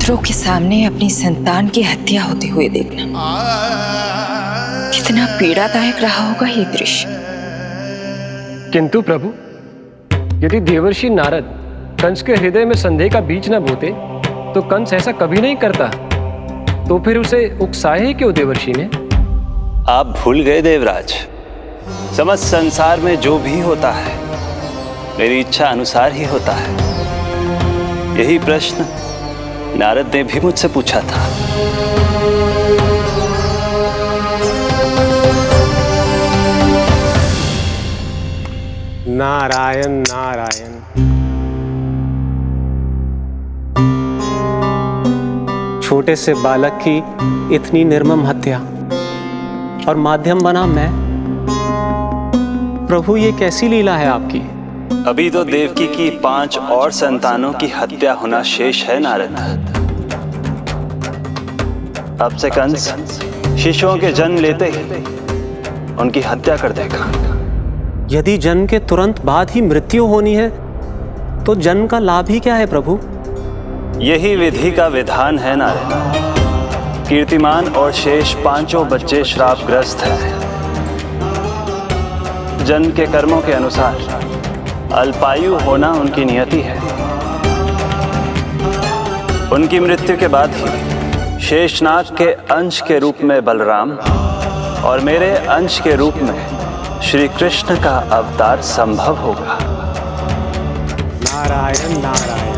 पुत्रों के सामने अपनी संतान की हत्या होते हुए देखना कितना पीड़ादायक रहा होगा ये दृश्य। किंतु प्रभु, यदि देवर्षि नारद कंस के हृदय में संदेह का बीज न बोते तो कंस ऐसा कभी नहीं करता। तो फिर उसे उकसाए ही क्यों देवर्षि ने? आप भूल गए देवराज, समस्त संसार में जो भी होता है मेरी इच्छा अनुसार ही होता है। यही प्रश्न नारद ने भी मुझसे पूछा था। नारायण नारायण। छोटे से बालक की इतनी निर्मम हत्या और माध्यम बना मैं। प्रभु, ये कैसी लीला है आपकी? अभी तो देवकी की 5 और संतानों की हत्या होना शेष है नारद। अब से कंस शिशुओं के जन्म लेते ही उनकी हत्या कर देगा। यदि जन्म के तुरंत बाद ही मृत्यु होनी है तो जन्म का लाभ ही क्या है प्रभु? यही विधि का विधान है नारद। कीर्तिमान और शेष 5 बच्चे श्रापग्रस्त हैं। जन्म के कर्मों के अनुसार अल्पायु होना उनकी नियति है। उनकी मृत्यु के बाद ही शेषनाग के अंश के रूप में बलराम और मेरे अंश के रूप में श्री कृष्ण का अवतार संभव होगा। नारायण नारायण।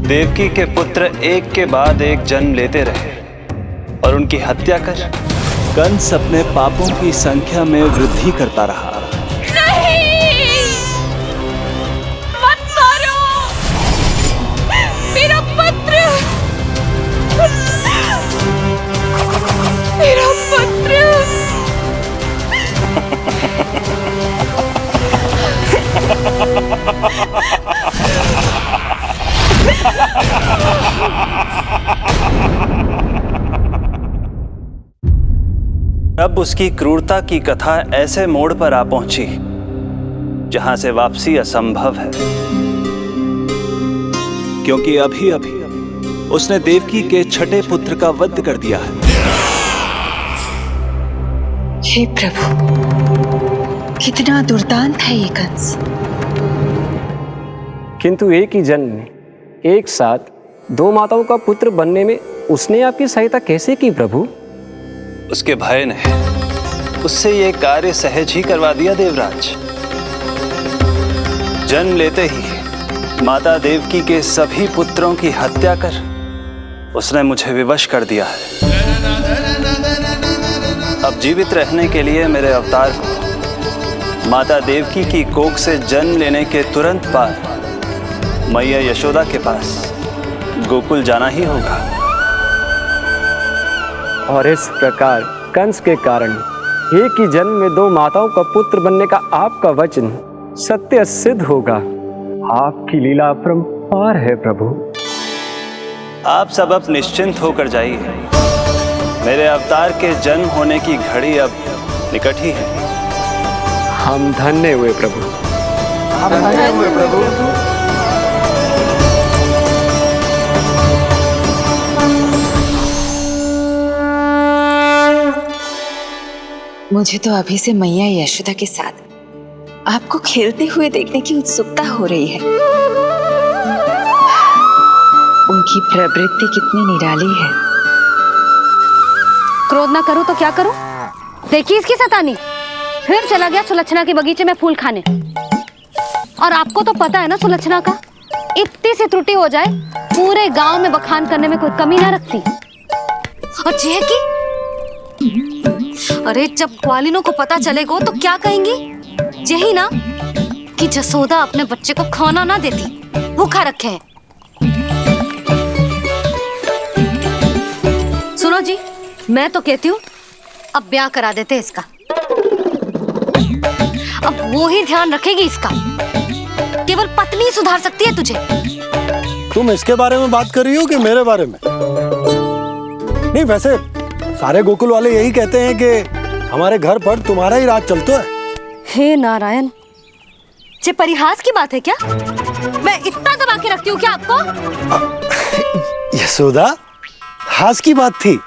देवकी के पुत्र एक के बाद एक जन्म लेते रहे और उनकी हत्या कर कंस अपने पापों की संख्या में वृद्धि करता रहा। नहीं! मत मारो! मेरा पुत्र! मेरा पुत्र! अब उसकी क्रूरता की कथा ऐसे मोड़ पर आ पहुंची जहां से वापसी असंभव है, क्योंकि अभी अभी उसने देवकी के छठे पुत्र का वध कर दिया है। हे प्रभु, कितना दुर्दांत है ये कंस। किंतु एक ही जन्म में एक साथ 2 माताओं का पुत्र बनने में उसने आपकी सहायता कैसे की प्रभु? उसके भय ने उससे ये कार्य सहज ही करवा दिया देवराज। जन्म लेते ही माता देवकी के सभी पुत्रों की हत्या कर उसने मुझे विवश कर दिया है। अब जीवित रहने के लिए मेरे अवतार को माता देवकी की कोख से जन्म लेने के तुरंत बाद मैया यशोदा के पास गोकुल जाना ही होगा। और इस प्रकार कंस के कारण एक ही जन्म में 2 माताओं का पुत्र बनने का आपका वचन सत्य सिद्ध होगा। आपकी लीला अपरंपार है प्रभु। आप सब अब निश्चिंत होकर जाइए। मेरे अवतार के जन्म होने की घड़ी अब निकट ही है। हम धन्य हुए प्रभु। हम धन्य हुए प्रभु। मुझे तो अभी से मैया यशोदा के साथ आपको खेलते हुए देखने की उत्सुकता हो रही है। उनकी प्रवृत्ति कितनी निराली है। क्रोध ना करूं तो क्या करूं? देखिए इसकी शैतानी, फिर चला गया सुलक्षणा के बगीचे में फूल खाने। और आपको तो पता है ना सुलक्षणा का, इतनी सी त्रुटि हो जाए पूरे गांव में बखान करने में कोई कमी ना रखती। और जे की अरे जब ग्वालिनों को पता चलेगा तो क्या कहेंगी? यही ना कि जसोदा अपने बच्चे को खाना ना देती, भूखा रखे है। सुनो जी, मैं तो कहती हूँ अब ब्याह करा देते इसका। अब वो ही ध्यान रखेगी इसका। केवल पत्नी सुधार सकती है तुझे। तुम इसके बारे में बात कर रही हो कि मेरे बारे में? नहीं, वैसे सारे गोकुल वाले यही कहते हैं कि हमारे घर पर तुम्हारा ही राज चलता है। हे नारायण, ये परिहास की बात है क्या? मैं इतना दबा के रखती हूँ क्या आपको? यशोदा, हास की बात थी,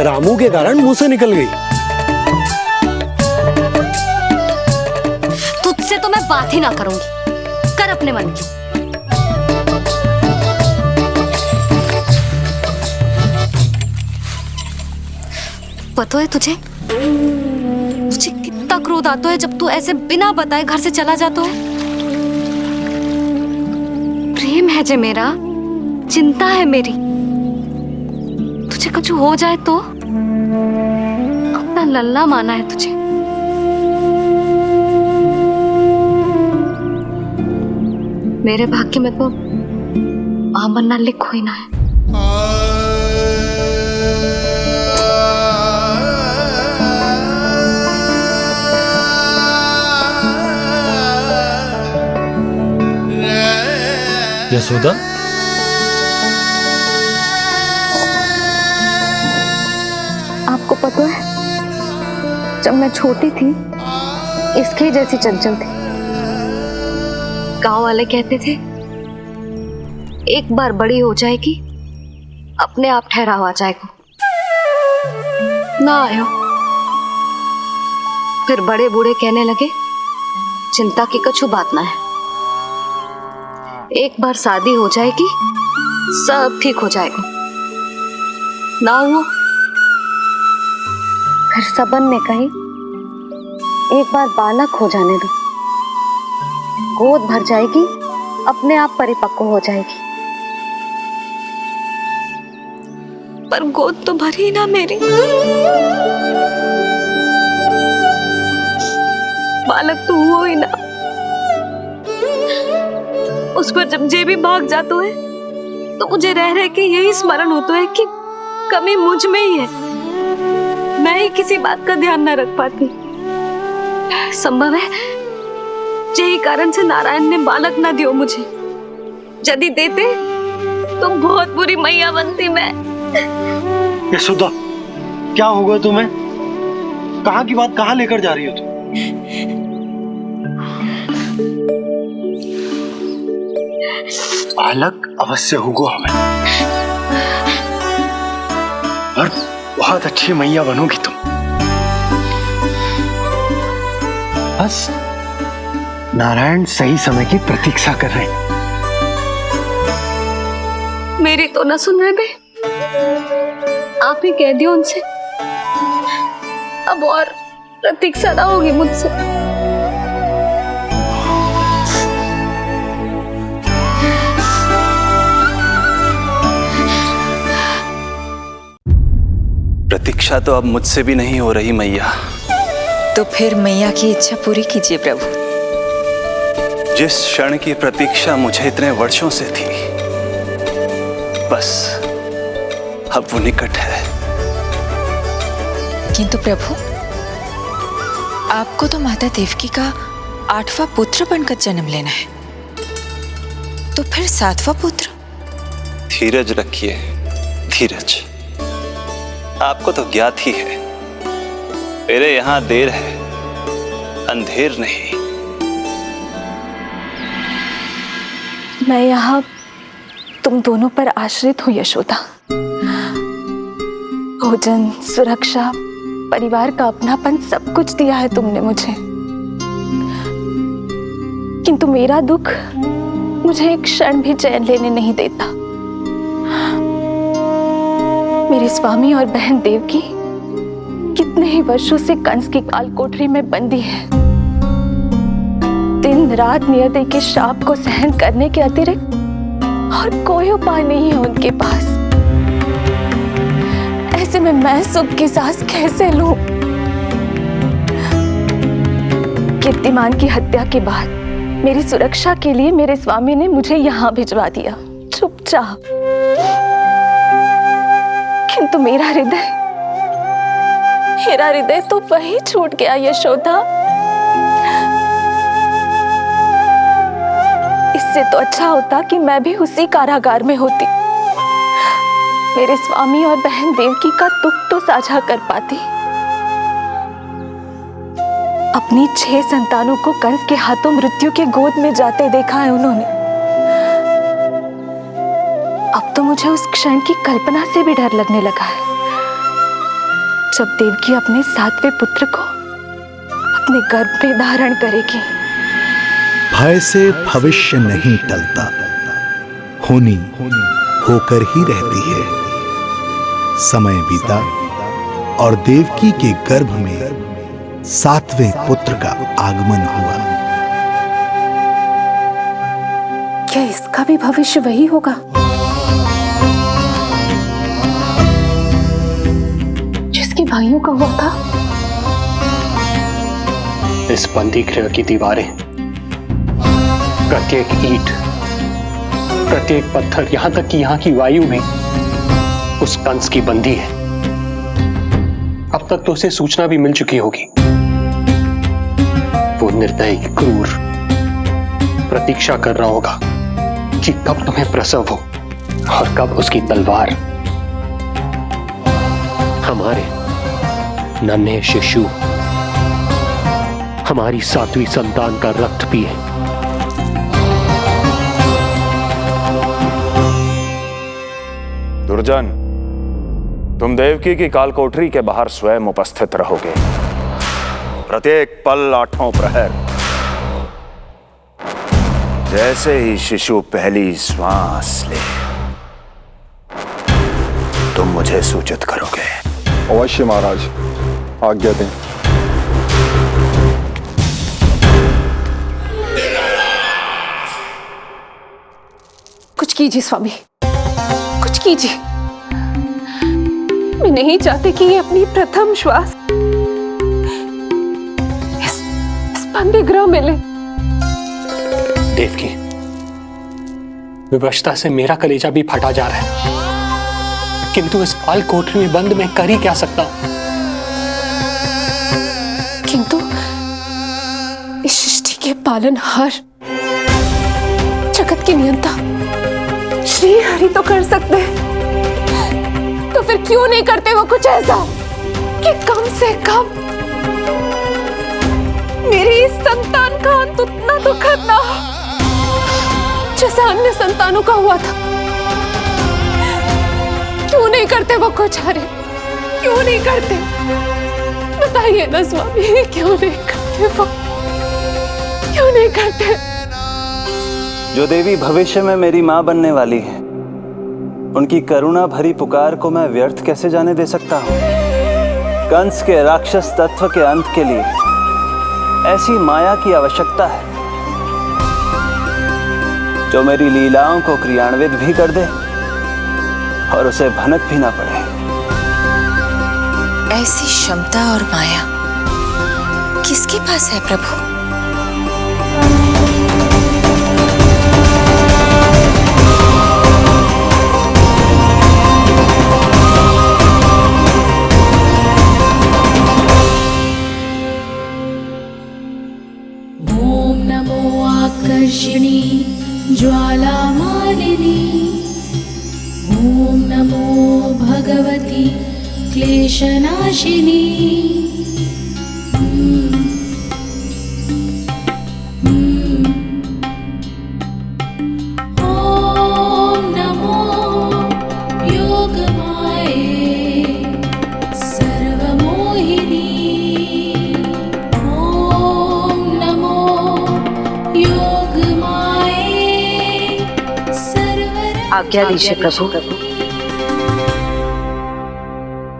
रामू के कारण मुंह से निकल गई। तुझसे तो मैं बात ही ना करूंगी, कर अपने मन की। पता है तुझे मुझे कितना क्रोध आता है जब तू ऐसे बिना बताए घर से चला जाता है। प्रेम है जे मेरा, चिंता है मेरी, तुझे कुछ हो जाए तो अपना लल्ला माना है तुझे। मेरे भाग्य में तो आमन्ना लिखो ही ना है। यशोदा, आपको पता है जब मैं छोटी थी इसके जैसी चंचल थी। गांव वाले कहते थे एक बार बड़ी हो जाएगी अपने आप ठहराव आ जाएगा, ना आयो। फिर बड़े बूढ़े कहने लगे चिंता की कछु बात ना है, एक बार शादी हो जाएगी सब ठीक हो जाएगा। ना हुआ। फिर सबन ने कही एक बार बालक हो जाने दो, गोद भर जाएगी अपने आप परिपक्व हो जाएगी। पर गोद तो भरी ना मेरी, बालक तो हुआ ही ना। उस पर जब जे भी भाग जाता है तो मुझे रह रह के यही स्मरण होता है कि कमी मुझ में ही है, मैं ही किसी बात का ध्यान न रख पाती। संभव है यही कारण से नारायण ने बालक ना दियो मुझे, यदि देते तो बहुत बुरी मैया बनती मैं। यशोदा, क्या होगा तुम्हें? कहाँ की बात कहाँ लेकर जा रही हो तुम? बालक अवश्य होगा हमें, और बहुत अच्छी मैया बनोगी तुम। बस नारायण सही समय की प्रतीक्षा कर रहे हैं। मेरी तो ना सुन रहे बे, आप ही कह दियो उनसे, अब और प्रतीक्षा ना होगी मुझसे। प्रतीक्षा तो अब मुझसे भी नहीं हो रही मैया। तो फिर मैया की इच्छा पूरी कीजिए प्रभु। जिस क्षण की प्रतीक्षा मुझे इतने वर्षों से थी, बस अब वो निकट है। किंतु प्रभु, आपको तो माता देवकी का 8वां पुत्र बनकर जन्म लेना है, तो फिर 7वां पुत्र? धीरज रखिए, धीरज। आपको तो ज्ञात ही है, मेरे यहां देर है, अंधेर नहीं। मैं यहाँ तुम दोनों पर आश्रित हूँ यशोदा। भोजन, सुरक्षा, परिवार का अपनापन सब कुछ दिया है तुमने मुझे, किंतु मेरा दुख मुझे एक क्षण भी चैन लेने नहीं देता। मेरे स्वामी और बहन देवकी कितने ही वर्षों से कंस की काल कोठरी में बंदी है। दिन रात नियति के शाप को सहन करने के अतिरिक्त और कोई उपाय नहीं है उनके पास। ऐसे में मैं सुख की सांस कैसे लूं? कीर्तिमान की हत्या के बाद मेरी सुरक्षा के लिए मेरे स्वामी ने मुझे यहाँ भिजवा दिया चुपचाप, किंतु मेरा हृदय तो वही छूट गया यशोदा। इससे तो अच्छा होता कि मैं भी उसी कारागार में होती, मेरे स्वामी और बहन देवकी का दुख तो साझा कर पाती। अपनी 6 संतानों को कंस के हाथों मृत्यु के गोद में जाते देखा है उन्होंने। अब तो मुझे उस क्षण की कल्पना से भी डर लगने लगा है, जब देवकी अपने 7वें पुत्र को अपने गर्भ में धारण करेगी। भय से भविष्य नहीं टलता, होनी होकर ही रहती है। समय बीता और देवकी के गर्भ में 7वें पुत्र का आगमन हुआ। क्या इसका भी भविष्य वही होगा जिसके भाइयों का हुआ था? इस बंदी गृह की दीवारें, प्रत्येक ईंट, प्रत्येक पत्थर, यहां तक कि यहां की वायु भी उस कंस की बंदी है। अब तक तो उसे सूचना भी मिल चुकी होगी। वो निर्दयी, क्रूर प्रतीक्षा कर रहा होगा कि कब तुम्हें प्रसव हो और कब उसकी तलवार हमारे नन्हे शिशु, हमारी 7वीं संतान का रक्त पिए। दुर्जन, तुम देवकी की कालकोठरी के बाहर स्वयं उपस्थित रहोगे, प्रत्येक पल 8 प्रहर। जैसे ही शिशु पहली श्वास ले, तुम मुझे सूचित करोगे। अवश्य महाराज, आज्ञा दें। कुछ कीजिए स्वामी, कुछ कीजिए। मैं नहीं चाहती कि ये अपनी प्रथम श्वास इस बंदी गृह में ले। देवकी, विवशता से मेरा कलेजा भी फटा जा रहा है, किंतु इस काल कोठरी में बंद मैं कर ही क्या सकता हूं? किंतु इस सृष्टि के पालनहार, जगत की नियंता श्री हरि तो कर सकते हैं, तो फिर क्यों नहीं करते वो कुछ ऐसा कि कम से कम मेरी इस संतान का अंत उतना दुखद ना हो जैसा अन्य संतानों का हुआ था। क्यों नहीं करते वो कुछ? अरे क्यों नहीं करते? बताइए ना स्वामी, क्यों नहीं करते वो? क्यों नहीं करते? जो देवी भविष्य में मेरी मां बनने वाली है, उनकी करुणा भरी पुकार को मैं व्यर्थ कैसे जाने दे सकता हूं? कंस के राक्षस तत्व के अंत के लिए ऐसी माया की आवश्यकता है जो मेरी लीलाओं को क्रियान्वित भी कर दे और उसे भनक भी ना पड़े। ऐसी क्षमता और माया किसके पास है प्रभु? ओम नमो आकर्षिणी ज्वाला मालिनी, ओम नमो भगवती क्लेशनाशिनी। ओम नमो योगमाये सर्वमोहिनी। ओम नमो योगमाये आज्ञा दीजिए प्रभु।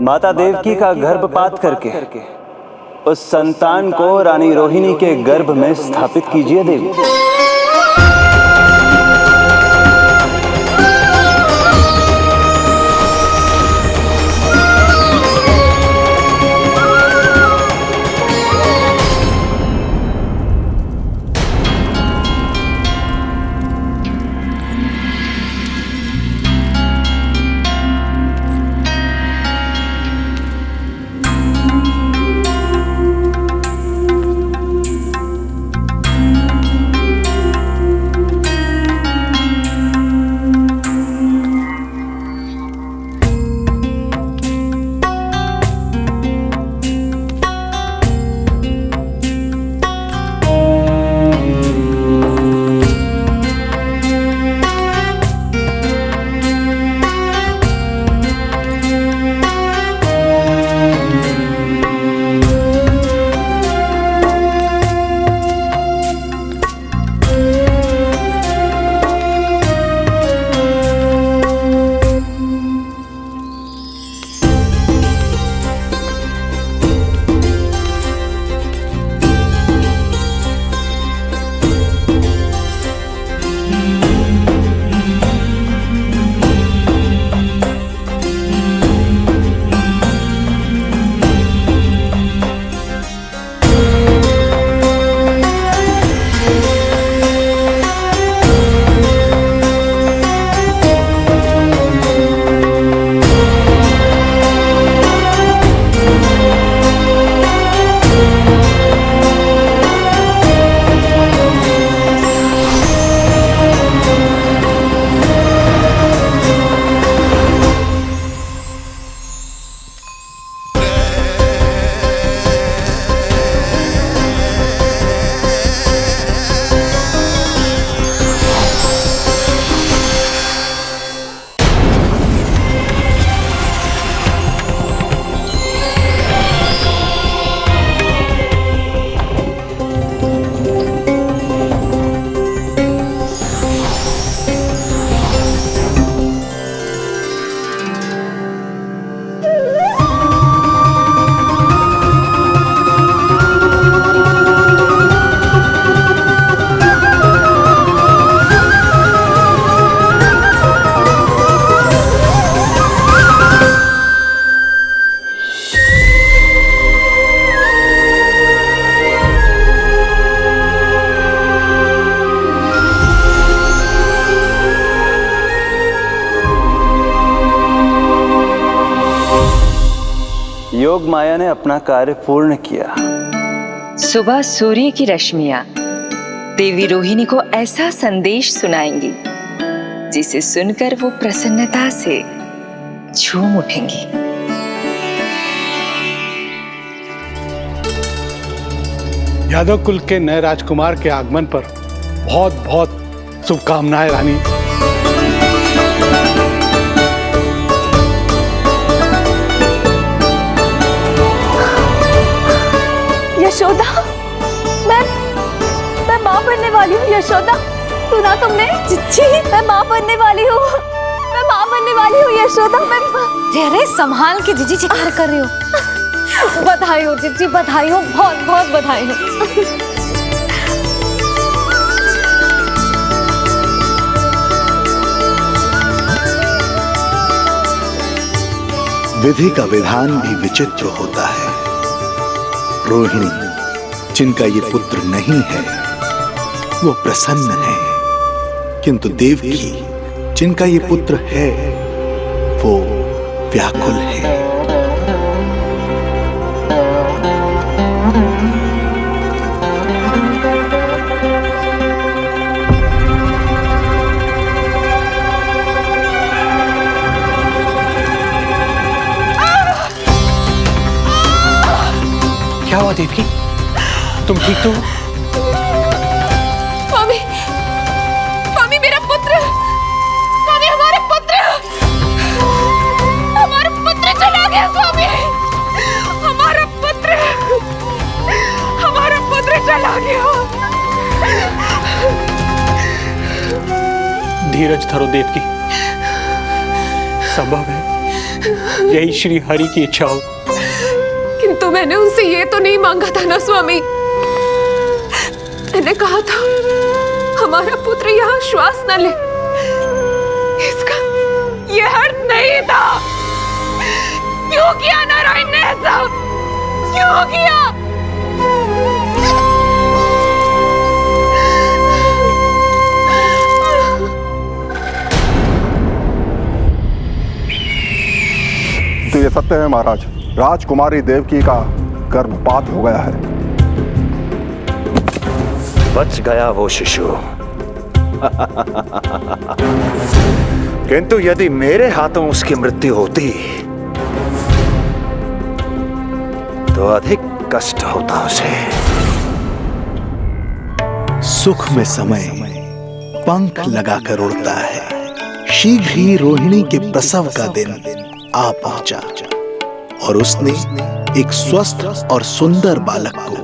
माता देवकी का गर्भपात करके उस संतान को रानी रोहिणी के गर्भ में स्थापित कीजिए देवी। योग माया ने अपना कार्य पूर्ण किया। सुबह सूर्य की रश्मियां देवी रोहिणी को ऐसा संदेश सुनाएंगी जिसे सुनकर वो प्रसन्नता से झूम उठेंगी। यादव कुल के नए राजकुमार के आगमन पर बहुत बहुत शुभकामनाएं रानी। यशोदा, मैं माँ बनने वाली हूँ। यशोदा, सुना तुमने? चिच्ची, मैं माँ बनने वाली हूँ। मैं माँ बनने वाली हूँ यशोदा। अरे संभाल के जीजी चित्कार कर रही हो। बधाई हो जीजी, बधाई हो, बहुत बहुत बधाई हो। विधि का विधान भी विचित्र होता है। रोहिणी, जिनका ये पुत्र नहीं है, वो प्रसन्न है, किंतु देवकी, जिनका ये पुत्र है, वो व्याकुल है। क्या हुआ देवकी? तुम ठीक तो हो? स्वामी, स्वामी मेरा पुत्र, स्वामी हमारा पुत्र चला गया। स्वामी, हमारा पुत्र चला गया। धीरज धरो देवकी, संभव है यही श्री हरि की इच्छा हो। किंतु मैंने उनसे ये तो नहीं मांगा था ना स्वामी। मैंने कहा था हमारा पुत्र यहाँ श्वास न ले। इसका ये अर्थ नहीं था। क्यों किया नारायण ने ऐसा? क्यों किया? तो ये सत्य है महाराज, राजकुमारी देवकी का गर्भपात हो गया है। बच गया वो शिशु। किंतु यदि मेरे हाथों उसकी मृत्यु होती तो अधिक कष्ट होता उसे। सुख में समय पंख लगाकर उड़ता है। शीघ्र ही रोहिणी के प्रसव का दिन आ पहुंचा और उसने एक स्वस्थ और सुंदर बालक को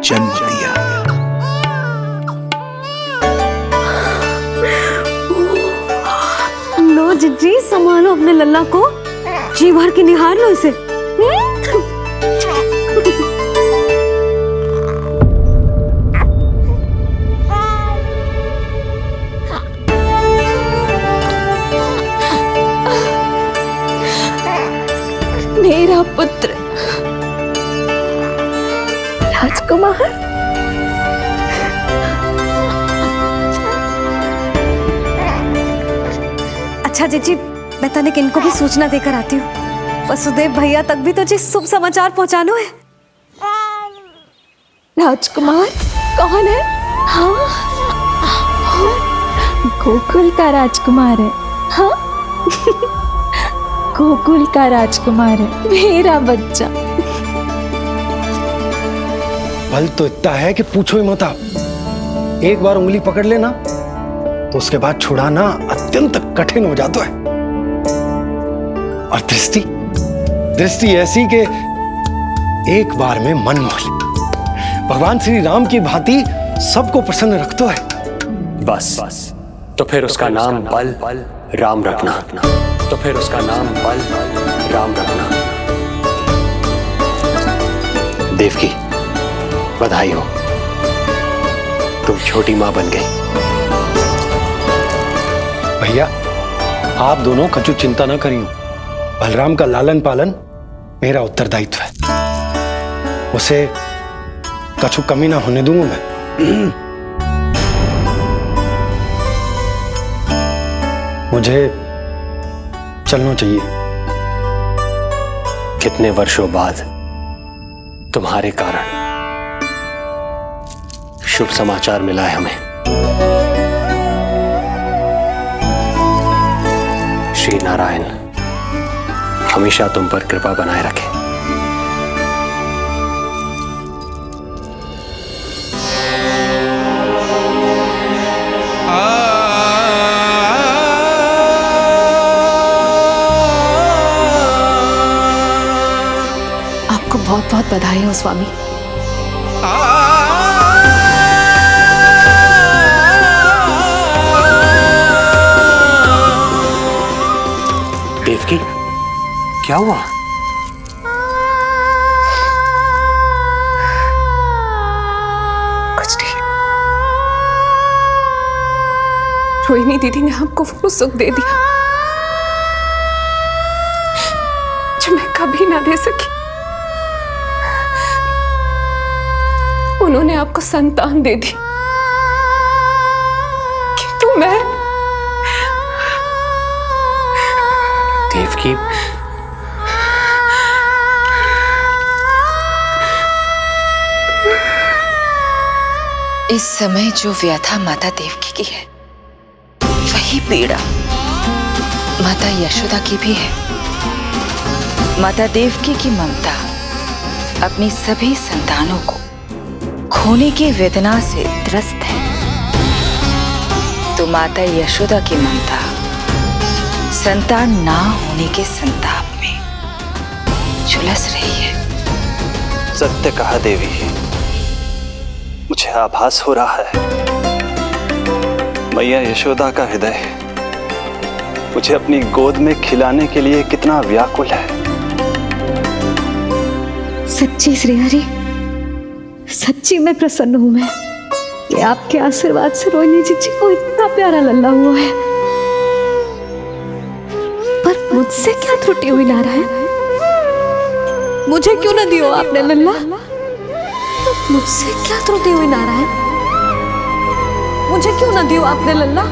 जन्म दिया। लो जिज्जी, संभालो अपने लल्ला को, जी भर के निहार लो इसे। मेरा पुत्र राजकुमार। अच्छा जीजी, मैं तनिक इनको भी सूचना देकर आती हूँ। वसुदेव भैया तक भी तुझे शुभ समाचार पहुंचाना है। राजकुमार कौन है? हाँ, गोकुल का राजकुमार है। हाँ, गोकुल का राजकुमार है मेरा बच्चा। बल तो इतना है कि पूछो ही मत आप। एक बार उंगली पकड़ लेना तो उसके बाद छुड़ाना अत्यंत कठिन हो जाता है। और दृष्टि ऐसी कि एक बार में मन मोह ले। भगवान श्री राम की भांति सबको प्रसन्न रखतो है। बस तो फिर उसका नाम बल राम रखना। तो फिर उसका नाम बल राम रखना। देवकी, बधाई हो, तुम छोटी मां बन गई। भैया, आप दोनों कछु चिंता न करियो। बलराम का लालन पालन मेरा उत्तरदायित्व है। उसे कछु कमी ना होने दूंगा मैं। मुझे चलना चाहिए। कितने वर्षों बाद तुम्हारे कारण शुभ समाचार मिला है हमें। श्री नारायण हमेशा तुम पर कृपा बनाए रखे। आपको बहुत बहुत बधाई हो स्वामी। देवकी, क्या हुआ? कुछ नहीं। रोहिणी दीदी ने हमको वो सुख दे दिया जो मैं कभी ना दे सकी। उन्होंने आपको संतान दे दी, किंतु मैं देवकी, इस समय जो व्यथा माता देवकी की है वही पीड़ा माता यशोदा की भी है। माता देवकी की ममता अपनी सभी संतानों को खोने की वेदना से त्रस्त है, तो माता यशोदा की ममता संतान ना होने के संताप में झुलस रही है। सत्य कहा देवी, मुझे आभास हो रहा है मैया यशोदा का हृदय मुझे अपनी गोद में खिलाने के लिए कितना व्याकुल है। सच्ची श्रीहरि, सच्ची मैं प्रसन्न हूं मैं कि आपके आशीर्वाद से रोहिणी जी को इतना प्यारा लल्ला हुआ है। पर मुझसे क्या त्रुटि हुई नारायण? मुझे क्यों न दियो आपने लल्ला? मुझसे क्या त्रुटि हुई नारायण? मुझे क्यों न दियो आपने लल्ला?